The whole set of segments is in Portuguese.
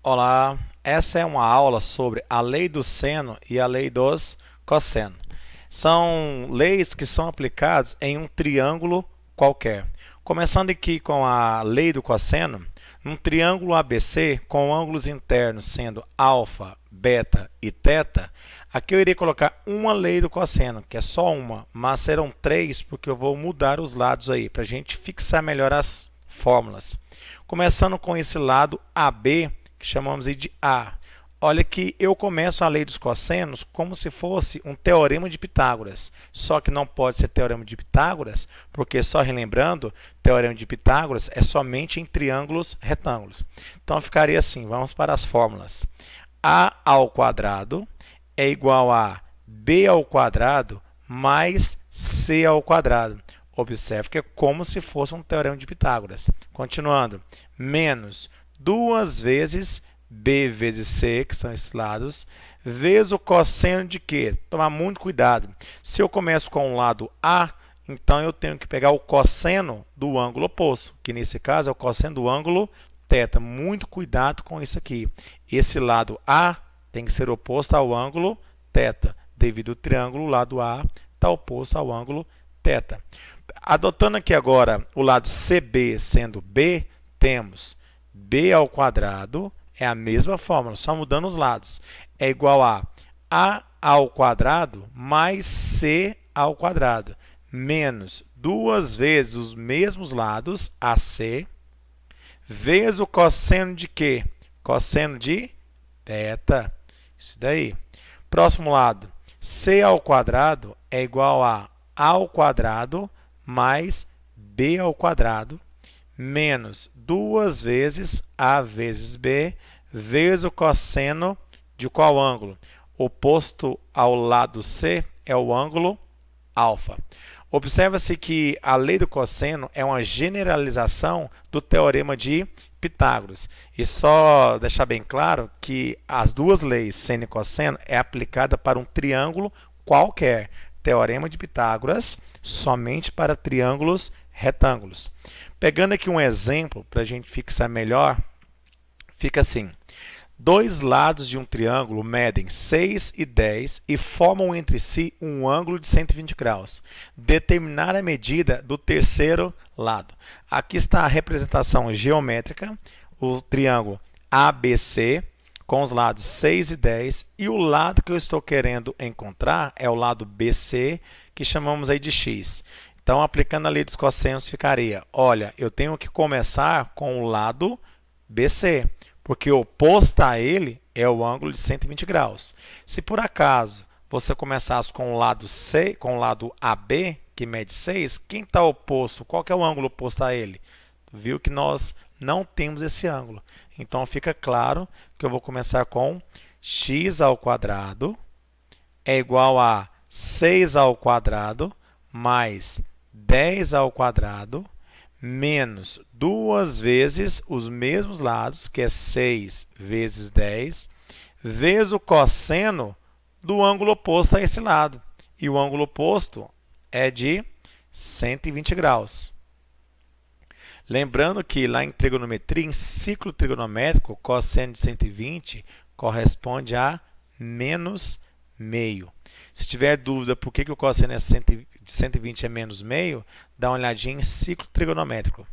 Olá, essa é uma aula sobre a lei do seno e a lei dos cosseno. São leis que são aplicadas em um triângulo qualquer. Começando aqui com a lei do cosseno, num triângulo ABC com ângulos internos sendo alfa, beta e teta, aqui eu irei colocar uma lei do cosseno, que é só uma, mas serão três porque eu vou mudar os lados aí, para a gente fixar melhor as fórmulas. Começando com esse lado AB, que chamamos de A. Olha que eu começo a lei dos cossenos como se fosse um teorema de Pitágoras. Só que não pode ser teorema de Pitágoras, porque, só relembrando, teorema de Pitágoras é somente em triângulos retângulos. Então, ficaria assim, vamos para as fórmulas. A ao quadrado é igual a B ao quadrado mais C ao quadrado. Observe que é como se fosse um teorema de Pitágoras. Continuando, menos 2 vezes B vezes C, que são esses lados, vezes o cosseno de quê? Tomar muito cuidado. Se eu começo com o lado A, então eu tenho que pegar o cosseno do ângulo oposto, que nesse caso é o cosseno do ângulo θ. Muito cuidado com isso aqui. Esse lado A tem que ser oposto ao ângulo θ, devido ao triângulo, o lado A está oposto ao ângulo θ. Adotando aqui agora o lado CB sendo B, temos B ao quadrado, é a mesma fórmula, só mudando os lados. É igual a ao quadrado mais C ao quadrado, menos 2 vezes os mesmos lados, AC, vezes o cosseno de quê? Cosseno de θ. Isso daí. Próximo lado, C ao quadrado é igual a ao quadrado mais B ao quadrado, menos 2 vezes A vezes B, vezes o cosseno de qual ângulo? Oposto ao lado C é o ângulo alfa. Observa-se que a lei do cosseno é uma generalização do teorema de Pitágoras. E só deixar bem claro que as duas leis, seno e cosseno, é aplicada para um triângulo qualquer. Teorema de Pitágoras somente para triângulos retângulos. Pegando aqui um exemplo para a gente fixar melhor, fica assim. Dois lados de um triângulo medem 6 e 10 e formam entre si um ângulo de 120 graus. Determinar a medida do terceiro lado. Aqui está a representação geométrica, o triângulo ABC, com os lados 6 e 10, e o lado que eu estou querendo encontrar é o lado BC, que chamamos aí de X. Então, aplicando a lei dos cossenos, ficaria, olha, eu tenho que começar com o lado BC, porque oposto a ele é o ângulo de 120 graus. Se por acaso você começasse com o lado C, com o lado AB, que mede 6, quem está oposto? Qual que é o ângulo oposto a ele? Viu que nós não temos esse ângulo. Então, fica claro que eu vou começar com x ao quadrado é igual a 6 ao quadrado mais 10 ao quadrado menos 2 vezes os mesmos lados, que é 6 vezes 10, vezes o cosseno do ângulo oposto a esse lado. E o ângulo oposto é de 120 graus. Lembrando que lá em trigonometria, em ciclo trigonométrico, cosseno de 120 corresponde a menos meio. Se tiver dúvida por que o cosseno de 120 é menos meio, dá uma olhadinha em ciclo trigonométrico.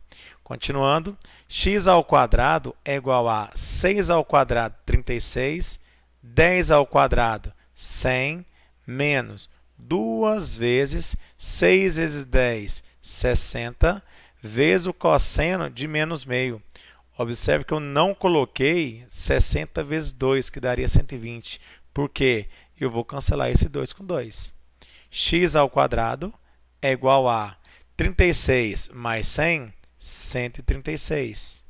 Continuando, x ao quadrado é igual a 6 ao quadrado, 36, 10 ao quadrado, 100, menos 2 vezes 6 vezes 10, 60, vezes o cosseno de menos meio. Observe que eu não coloquei 60 vezes 2, que daria 120. Por quê? Eu vou cancelar esse 2 com 2. X ao quadrado é igual a 36 mais 100, 136.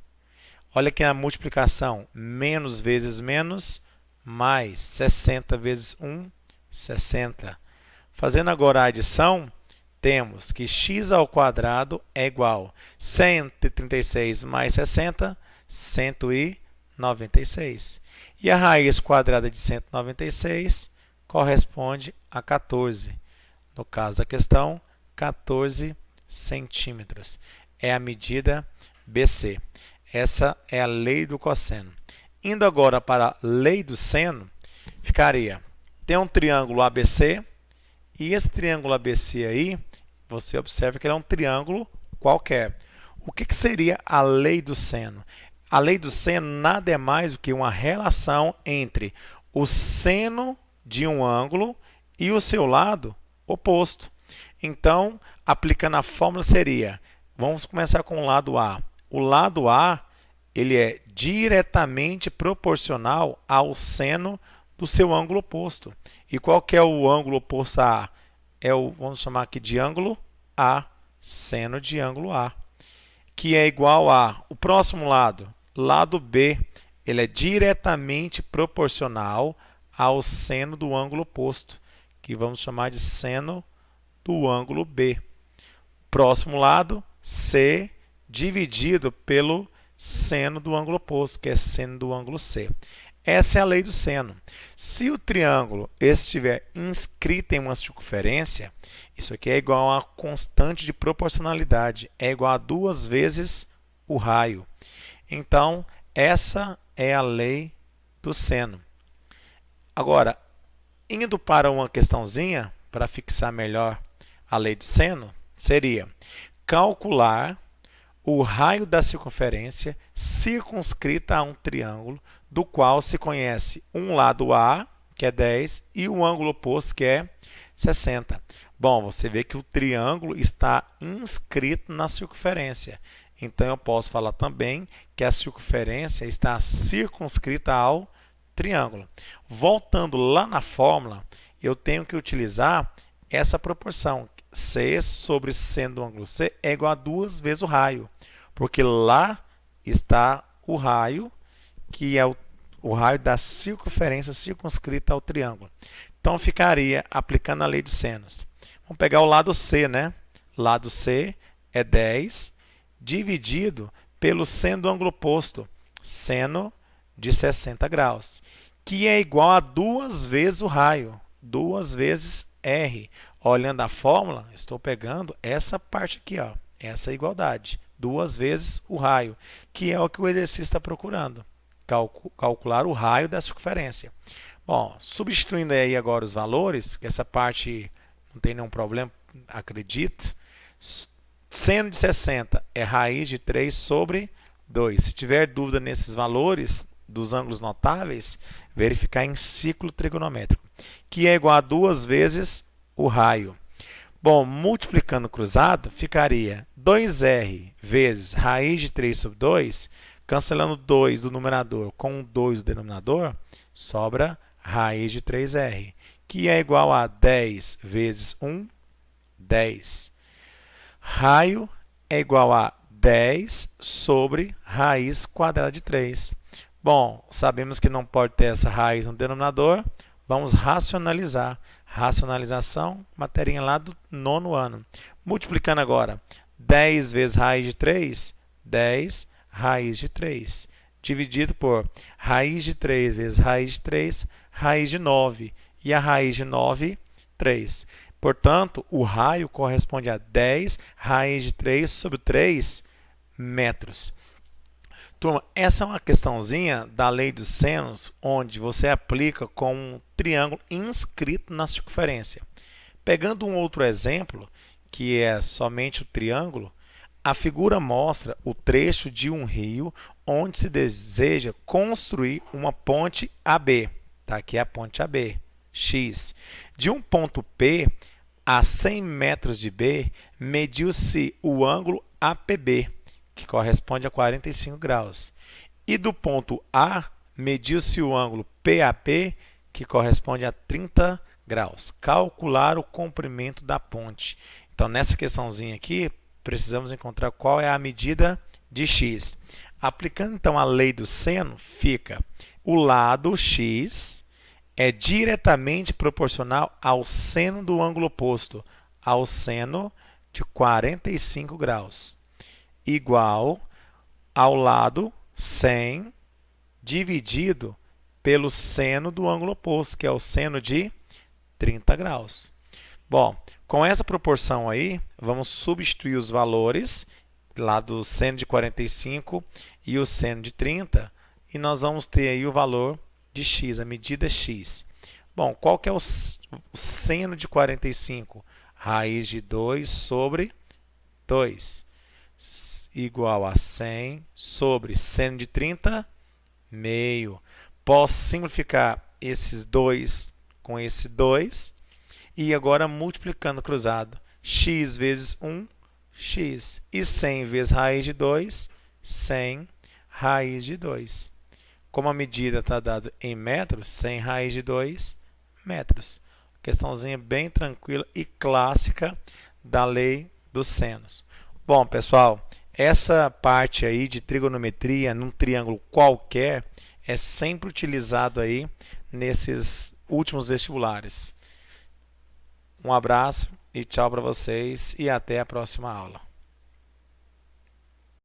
Olha aqui a multiplicação. Menos vezes menos, mais 60 vezes 1, 60. Fazendo agora a adição, temos que x ao quadrado é igual a 136 mais 60, 196. E a raiz quadrada de 196 corresponde a 14. No caso da questão, 14 centímetros. É a medida BC. Essa é a lei do cosseno. Indo agora para a lei do seno, ficaria, tem um triângulo ABC, e esse triângulo ABC aí, você observa que ele é um triângulo qualquer. O que seria a lei do seno? A lei do seno nada é mais do que uma relação entre o seno de um ângulo e o seu lado oposto. Então, aplicando a fórmula seria, vamos começar com o lado A. O lado A, ele é diretamente proporcional ao seno do seu ângulo oposto. E qual que é o ângulo oposto a A? É o, vamos chamar aqui de ângulo A, seno de ângulo A, que é igual a, o próximo lado, lado B, ele é diretamente proporcional ao seno do ângulo oposto, que vamos chamar de seno do ângulo B. Próximo lado, C, dividido pelo seno do ângulo oposto, que é seno do ângulo C. Essa é a lei do seno. Se o triângulo estiver inscrito em uma circunferência, isso aqui é igual a uma constante de proporcionalidade, é igual a 2 vezes o raio. Então, essa é a lei do seno. Agora, indo para uma questãozinha, para fixar melhor a lei do seno, seria calcular o raio da circunferência circunscrita a um triângulo, do qual se conhece um lado A, que é 10, e o ângulo oposto, que é 60. Bom, você vê que o triângulo está inscrito na circunferência. Então, eu posso falar também que a circunferência está circunscrita ao triângulo. Voltando lá na fórmula, eu tenho que utilizar essa proporção. C sobre seno do ângulo C é igual a 2 vezes o raio, porque lá está o raio, que é o raio da circunferência circunscrita ao triângulo. Então, ficaria aplicando a lei dos senos. Vamos pegar o lado C, né? Lado C é 10, dividido pelo seno do ângulo oposto, seno de 60 graus, que é igual a 2 vezes o raio, 2 vezes R. Olhando a fórmula, estou pegando essa parte aqui, ó, essa igualdade, 2 vezes o raio, que é o que o exercício está procurando, calcular o raio da circunferência. Bom, substituindo aí agora os valores, que essa parte não tem nenhum problema, acredito. Seno de 60 é raiz de 3 sobre 2. Se tiver dúvida nesses valores dos ângulos notáveis, verificar em ciclo trigonométrico, que é igual a 2 vezes o raio. Bom, multiplicando cruzado, ficaria 2r vezes raiz de 3 sobre 2, cancelando 2 do numerador com 2 do denominador, sobra raiz de 3r, que é igual a 10 vezes 1, 10. Raio é igual a 10 sobre raiz quadrada de 3. Bom, sabemos que não pode ter essa raiz no denominador, vamos racionalizar. Racionalização, materinha lá do 9º ano. Multiplicando agora, 10 vezes raiz de 3, 10 raiz de 3. Dividido por raiz de 3 vezes raiz de 3, raiz de 9. E a raiz de 9, 3. Portanto, o raio corresponde a 10 raiz de 3 sobre 3 metros. Turma, essa é uma questãozinha da lei dos senos, onde você aplica com um triângulo inscrito na circunferência. Pegando um outro exemplo, que é somente o triângulo, a figura mostra o trecho de um rio onde se deseja construir uma ponte AB. Tá? Aqui é a ponte AB, X. De um ponto P a 100 metros de B, mediu-se o ângulo APB, que corresponde a 45 graus. E do ponto A, mediu-se o ângulo PAP, que corresponde a 30 graus. Calcular o comprimento da ponte. Então, nessa questãozinha aqui, precisamos encontrar qual é a medida de x. Aplicando, então, a lei do seno, fica o lado x é diretamente proporcional ao seno do ângulo oposto, ao seno de 45 graus, igual ao lado 100 dividido pelo seno do ângulo oposto, que é o seno de 30 graus. Bom, com essa proporção aí, vamos substituir os valores lá do seno de 45 e o seno de 30, e nós vamos ter aí o valor de x, a medida x. Bom, qual que é o seno de 45? Raiz de 2 sobre 2, igual a 100 sobre seno de 30, meio. Posso simplificar esses 2 com esse 2, e agora multiplicando cruzado, x vezes 1, x. E 100 vezes raiz de 2, 100 raiz de 2. Como a medida está dada em metros, 100 raiz de 2 metros. Questãozinha bem tranquila e clássica da lei dos senos. Bom, pessoal, essa parte aí de trigonometria num triângulo qualquer é sempre utilizado aí nesses últimos vestibulares. Um abraço e tchau para vocês e até a próxima aula.